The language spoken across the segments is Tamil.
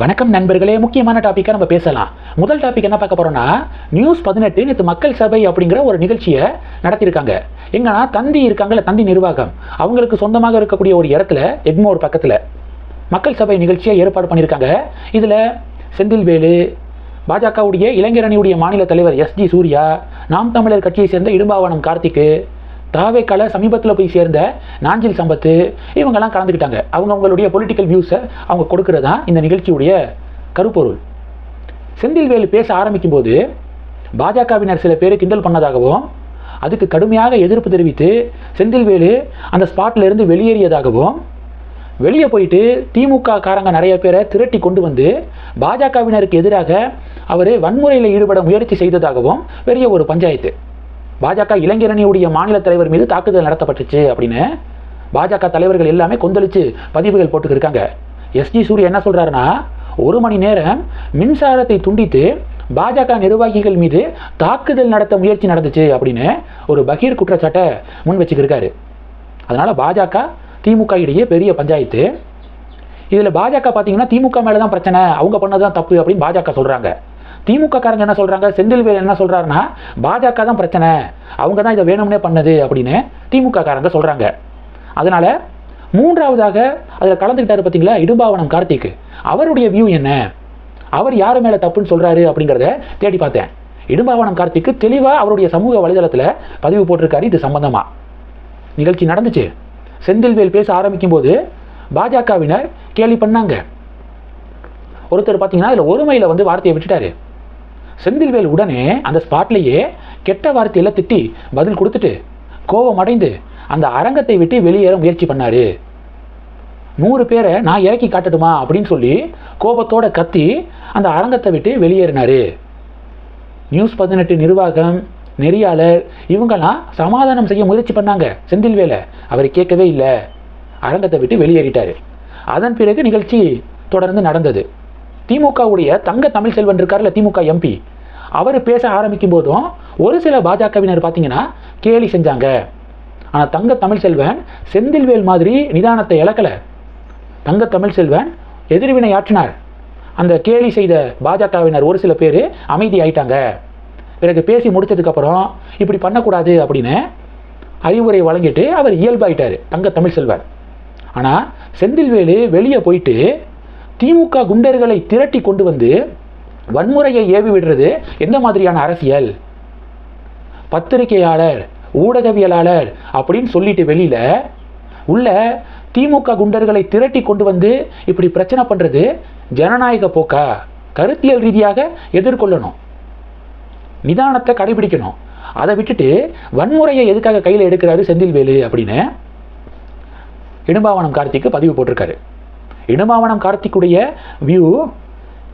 வணக்கம் நண்பர்களே, முக்கியமான டாப்பிக்கை நம்ம பேசலாம். முதல் டாபிக் என்ன பார்க்க போறோம்னா, நியூஸ் 18 நேற்று மக்கள் சபை அப்படிங்கிற ஒரு நிகழ்ச்சியை நடத்தியிருக்காங்க. எங்கன்னா தந்தி இருக்காங்கல்ல, தந்தி நிர்வாகம், அவங்களுக்கு சொந்தமாக இருக்கக்கூடிய ஒரு இடத்துல எக்மோர் பக்கத்தில் மக்கள் சபை நிகழ்ச்சியை ஏற்பாடு பண்ணியிருக்காங்க. இதில் செந்தில்வேலு, பாஜகவுடைய இளைஞரணியுடைய மாநில தலைவர் எஸ்ஜி சூர்யா, நாம் தமிழர் கட்சியை சேர்ந்த இடும்பாவனம் கார்த்திக்கு, தாவேக்கால சமீபத்தில் போய் சேர்ந்த நாஞ்சில் சம்பத்து, இவங்கெல்லாம் கலந்துக்கிட்டாங்க. அவங்களுடைய பொலிட்டிக்கல் வியூஸை அவங்க கொடுக்கறது தான் இந்த நிகழ்ச்சியுடைய கருப்பொருள். செந்தில்வேலு பேச ஆரம்பிக்கும் போது பாஜகவினர் சில பேர் கிண்டல் பண்ணதாகவும், அதுக்கு கடுமையாக எதிர்ப்பு தெரிவித்து செந்தில்வேலு அந்த ஸ்பாட்ல இருந்து வெளியேறியதாகவும், வெளியே போயிட்டு திமுக காரங்க நிறைய பேரை திரட்டி கொண்டு வந்து பாஜகவினருக்கு எதிராக அவர் வன்முறையில் ஈடுபட முயற்சி செய்ததாகவும் பெரிய ஒரு பஞ்சாயத்து. பாஜக இளைஞரணியுடைய மாநில தலைவர் மீது தாக்குதல் நடத்தப்பட்டுச்சு அப்படின்னு பாஜக தலைவர்கள் எல்லாமே கொந்தளிச்சு பதிவுகள் போட்டுக்கிருக்காங்க. எஸ்ஜி சூர்யா என்ன சொல்றாருன்னா, 1 மணி நேரம் மின்சாரத்தை துண்டித்து பாஜக நிர்வாகிகள் மீது தாக்குதல் நடத்த முயற்சி நடந்துச்சு அப்படின்னு ஒரு பகீர் குற்றச்சாட்டை முன் வச்சுக்கிருக்காரு. அதனால பாஜக திமுக இடையே பெரிய பஞ்சாயத்து. இதில் பாஜக பார்த்தீங்கன்னா திமுக மேலே தான் பிரச்சனை, அவங்க பண்ணதான் தப்பு அப்படின்னு பாஜக சொல்கிறாங்க. திமுக காரங்க என்ன சொல்கிறாங்க, செந்தில்வேல் என்ன சொல்கிறாருன்னா, பாஜக தான் பிரச்சனை, அவங்க தான் இதை வேணும்னே பண்ணது அப்படின்னு திமுக காரங்க சொல்கிறாங்க. அதனால் மூன்றாவதாக அதில் கலந்துக்கிட்டாரு பார்த்தீங்களா இடும்பாவனம் கார்த்திக், அவருடைய வியூ என்ன, அவர் யார் மேலே தப்புன்னு சொல்கிறாரு அப்படிங்கிறத தேடி பார்த்தேன். இடும்பாவனம் கார்த்திக் தெளிவாக அவருடைய சமூக வலைதளத்தில் பதிவு போட்டிருக்காரு. இது சம்பந்தமாக நிகழ்ச்சி நடந்துச்சு. செந்தில்வேல் பேச ஆரம்பிக்கும் போது பாஜகவினர் கேலி பண்ணாங்க. ஒருத்தர் பார்த்தீங்கன்னா அதில் ஒருமையில் வந்து வார்த்தையை விட்டுட்டாரு. செந்தில்வேல் உடனே அந்த ஸ்பாட்லேயே கெட்ட வார்த்தையெல்லாம் திட்டி பதில் கொடுத்துட்டு கோபம் அடைந்து அந்த அரங்கத்தை விட்டு வெளியேற முயற்சி பண்ணாரு. 100 பேரை நான் இறக்கி காட்டட்டுமா அப்படின்னு சொல்லி கோபத்தோட கத்தி அந்த அரங்கத்தை விட்டு வெளியேறினாரு. நியூஸ் 18 நிர்வாகம், நெறியாளர் இவங்கெல்லாம் சமாதானம் செய்ய முயற்சி பண்ணாங்க. செந்தில்வேலை அவர் கேட்கவே இல்லை, அரங்கத்தை விட்டு வெளியேறிட்டாரு. அதன் பிறகு நிகழ்ச்சி தொடர்ந்து நடந்தது. திமுகவுடைய தங்க தமிழ்செல்வன் இருக்கார்ல, திமுக எம்பி, அவர் பேச ஆரம்பிக்கும் போதும் ஒரு சில பாஜகவினர் பார்த்தீங்கன்னா கேலி செஞ்சாங்க. ஆனால் தங்க தமிழ்செல்வன் செந்தில்வேல் மாதிரி நிதானத்தை இழக்கலை. தங்க தமிழ்செல்வன் எதிர்வினை ஆற்றினார். அந்த கேலி செய்த பாஜகவினர் ஒரு சில பேர் அமைதி ஆயிட்டாங்க. பிறகு பேசி முடிச்சதுக்கப்புறம் இப்படி பண்ணக்கூடாது அப்படின்னு அறிவுரை வழங்கிட்டு அவர் இயல்பாயிட்டார் தங்க தமிழ்செல்வன். ஆனால் செந்தில்வேலு வெளியே போயிட்டு திமுக குண்டர்களை திரட்டி கொண்டு வந்து வன்முறையை ஏவி விடுறது எந்த மாதிரியான அரசியல்? பத்திரிகையாளர், ஊடகவியலாளர் அப்படின்னு சொல்லிட்டு வெளியில உள்ள திமுக குண்டர்களை திரட்டி கொண்டு வந்து இப்படி பிரச்சனை பண்றது ஜனநாயக போக்கா? கருத்தியல் ரீதியாக எதிர்கொள்ளணும், நிதானத்தை கடைபிடிக்கணும். அதை விட்டுட்டு வன்முறையை எதுக்காக கையில் எடுக்கிறாரு செந்தில்வேலு அப்படின்னு இடும்பாவனம் கார்த்திக்கு பதிவு போட்டிருக்காரு. இடும்பாவனம் கார்த்திக்குடைய வியூ,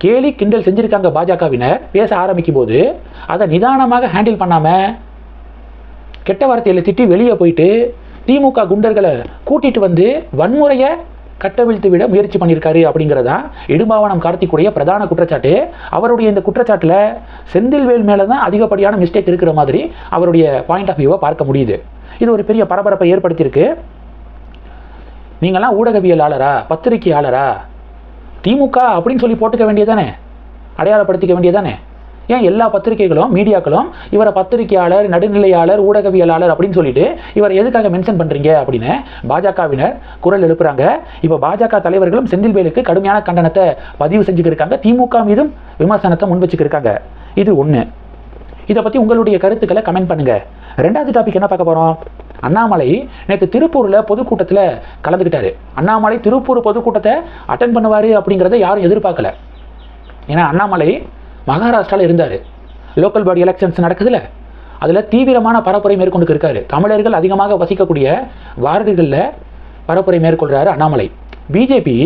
கேலி கிண்டல் செஞ்சிருக்காங்க பாஜகவினர் பேச ஆரம்பிக்கும் போது, அதை நிதானமாக ஹேண்டில் பண்ணாம கெட்ட வார்த்தையில் திட்டி வெளியே போயிட்டு திமுக குண்டர்களை கூட்டிட்டு வந்து வன்முறையை கட்டவிழ்த்து விட முயற்சி பண்ணியிருக்காரு அப்படிங்கிறதா இடும்பாவனம் கார்த்திக்குடைய பிரதான குற்றச்சாட்டு. அவருடைய இந்த குற்றச்சாட்டில் செந்தில்வேல் மேலே தான் அதிகப்படியான மிஸ்டேக் இருக்கிற மாதிரி அவருடைய பாயிண்ட் ஆஃப் வியூவை பார்க்க முடியுது. இது ஒரு பெரிய பரபரப்பை ஏற்படுத்தியிருக்கு. நீங்களாம் ஊடகவியலாளரா, பத்திரிகையாளரா, திமுக அப்படின்னு சொல்லி போட்டுக்க வேண்டியதானே, அடையாளப்படுத்திக்க வேண்டியதானே? ஏன் எல்லா பத்திரிகைகளும் மீடியாக்களும் இவரை பத்திரிகையாளர், நடுநிலையாளர், ஊடகவியலாளர் அப்படின்னு சொல்லிட்டு இவரை எதுக்காக மென்ஷன் பண்ணுறீங்க அப்படின்னு பாஜகவினர் குரல் எழுப்புறாங்க. இப்போ பாஜக தலைவர்களும் செந்தில்வேலுக்கு கடுமையான கண்டனத்தை பதிவு செஞ்சுக்கிருக்காங்க. திமுக மீதும் விமர்சனத்தை முன் வச்சுக்கிருக்காங்க. இது ஒன்று. இதை பற்றி உங்களுடைய கருத்துக்களை கமெண்ட் பண்ணுங்க. ரெண்டாவது டாபிக் என்ன பார்க்க போகிறோம், அண்ணாமலை நேற்று திருப்பூரில் பொதுக்கூட்டத்தில் கலந்துக்கிட்டாரு. அண்ணாமலை திருப்பூர் பொதுக்கூட்டத்தை அட்டன் பண்ணுவார் அப்படிங்கிறத யாரும் எதிர்பார்க்கல. ஏன்னா அண்ணாமலை மகாராஷ்டிராவில் இருந்தார். லோக்கல் பாடி எலெக்ஷன்ஸ் நடக்குதுல்ல, அதில் தீவிரமான பரப்புரை மேற்கொண்டு இருக்காரு. தமிழர்கள் அதிகமாக வசிக்கக்கூடிய வார்டுகளில் பரப்புரை மேற்கொள்கிறாரு அண்ணாமலை. பிஜேபி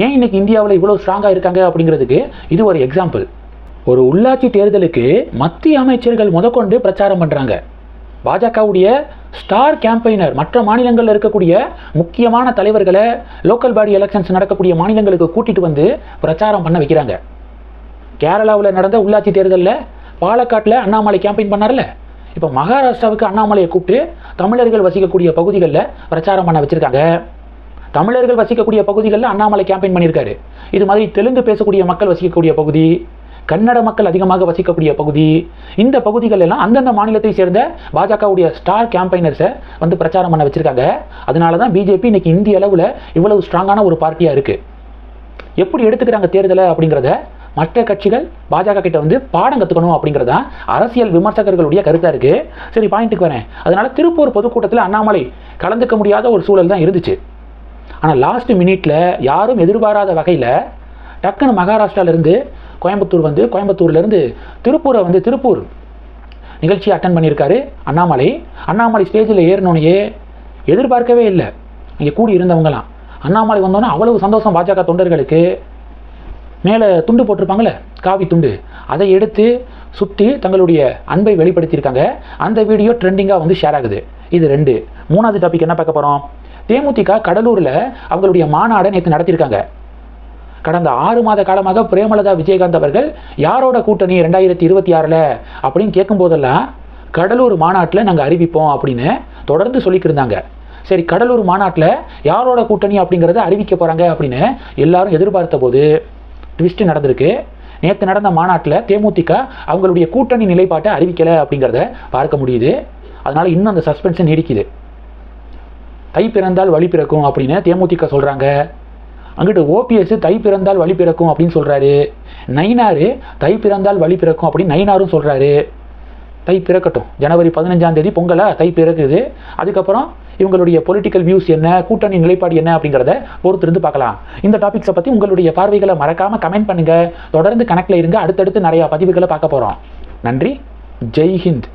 ஏன் இன்னைக்கு இந்தியாவில் இவ்வளோ ஸ்ட்ராங்காக இருக்காங்க அப்படிங்கிறதுக்கு இது ஒரு எக்ஸாம்பிள். ஒரு உள்ளாட்சி தேர்தலுக்கு மத்திய அமைச்சர்கள் முதற்கொண்டு பிரச்சாரம் பண்ணுறாங்க. பாஜகவுடைய ஸ்டார் கேம்பெயினர் மற்ற மாநிலங்களில் இருக்கக்கூடிய முக்கியமான தலைவர்களை லோக்கல் பாடி எலெக்ஷன்ஸ் நடக்கக்கூடிய மாநிலங்களுக்கு கூட்டிட்டு வந்து பிரச்சாரம் பண்ண வைக்கிறாங்க. கேரளாவில் நடந்த உள்ளாட்சி தேர்தலில் பாலக்காட்டில் அண்ணாமலை கேம்பெயின் பண்ணார்ல, இப்போ மகாராஷ்டிராவுக்கு அண்ணாமலையை கூப்பிட்டு தமிழர்கள் வசிக்கக்கூடிய பகுதிகளில் பிரச்சாரம் பண்ண வச்சுருக்காங்க. தமிழர்கள் வசிக்கக்கூடிய பகுதிகளில் அண்ணாமலை கேம்பெயின் பண்ணியிருக்காரு. இது மாதிரி தெலுங்கு பேசக்கூடிய மக்கள் வசிக்கக்கூடிய பகுதி, கன்னட மக்கள் அதிகமாக வசிக்கக்கூடிய பகுதி, இந்த பகுதிகள் எல்லாம் அந்தந்த மாநிலத்தை சேர்ந்த பாஜகவுடைய ஸ்டார் கேம்பெயினர்ஸை வந்து பிரச்சாரம் பண்ண வச்சிருக்காங்க. அதனால தான் பிஜேபி இன்னைக்கு இந்திய அளவில் இவ்வளவு ஸ்ட்ராங்கான ஒரு பார்ட்டியாக இருக்குது. எப்படி எடுத்துக்கிறாங்க தேர்தலை அப்படிங்கிறத மற்ற கட்சிகள் பாஜக கிட்ட வந்து பாடம் கற்றுக்கணும் அப்படிங்கிறதா அரசியல் விமர்சகர்களுடைய கருத்தாக இருக்குது. சரி, பாயிண்ட்டுக்கு வரேன். அதனால திருப்பூர் பொதுக்கூட்டத்தில் அண்ணாமலை கலந்துக்க முடியாத ஒரு சூழல் தான் இருந்துச்சு. ஆனால் லாஸ்ட் மினிட்ல யாரும் எதிர்பாராத வகையில் டக்குன்னு மகாராஷ்டிராவிலேருந்து கோயம்புத்தூர் வந்து கோயம்புத்தூர்லேருந்து திருப்பூர் நிகழ்ச்சியை அட்டன் பண்ணியிருக்காரு அண்ணாமலை ஸ்டேஜில் ஏறினோனையே எதிர்பார்க்கவே இல்லை இங்கே கூடி இருந்தவங்களாம். அண்ணாமலை வந்தோன்னே அவ்வளவு சந்தோஷம் பாஜக தொண்டர்களுக்கு. மேலே துண்டு போட்டிருப்பாங்களே, காவி துண்டு, அதை எடுத்து சுற்றி தங்களுடைய அன்பை வெளிப்படுத்தியிருக்காங்க. அந்த வீடியோ ட்ரெண்டிங்காக வந்து ஷேர் ஆகுது. இது 2. 3வது டாபிக் என்ன பார்க்க போகிறோம்? தேமுதிக கடலூரில் அவங்களுடைய மாநாடை நேற்று நடத்தியிருக்காங்க. கடந்த 6 மாத காலமாக பிரேமலதா விஜயகாந்த் அவர்கள் யாரோட கூட்டணி 2026 அப்படின்னு கேட்கும்போதெல்லாம் கடலூர் மாநாட்டில் நாங்கள் அறிவிப்போம் அப்படின்னு தொடர்ந்து சொல்லிக்கிட்டு இருந்தாங்க. சரி, கடலூர் மாநாட்டில் யாரோட கூட்டணி அப்படிங்கிறத அறிவிக்க போகிறாங்க அப்படின்னு எல்லாரும் எதிர்பார்த்த போது ட்விஸ்ட் நடந்திருக்கு. நேற்று நடந்த மாநாட்டில் தேமுதிக அவங்களுடைய கூட்டணி நிலைப்பாட்டை அறிவிக்கலை அப்படிங்கிறத பார்க்க முடியுது. அதனால் இன்னும் அந்த சஸ்பென்ஷன் நீடிக்குது. தை பிறந்தால் வழி பிறக்கும் அப்படின்னு தேமுதிக சொல்கிறாங்க. அங்கிட்டு ஓபிஎஸ் தை பிறந்தால் வழி பிறக்கும் அப்படின்னு சொல்கிறாரு. நயினார் தை பிறந்தால் வழி பிறக்கும் அப்படின்னு நயினாரும் சொல்கிறாரு. தை பிறக்கட்டும், ஜனவரி 15ஆம் தேதி பொங்கலா தை பிறக்குது. அதுக்கப்புறம் இவங்களுடைய பொலிட்டிக்கல் வியூஸ் என்ன, கூட்டணி நிலைப்பாடு என்ன அப்படிங்கிறத பொறுத்திருந்து பார்க்கலாம். இந்த டாபிக்ஸை பற்றி உங்களுடைய பார்வைகளை மறக்காமல் கமெண்ட் பண்ணுங்கள். தொடர்ந்து கணக்கில் இருங்க. அடுத்தடுத்து நிறையா பதிவுகளை பார்க்க போகிறோம். நன்றி. ஜெய் ஹிந்த்.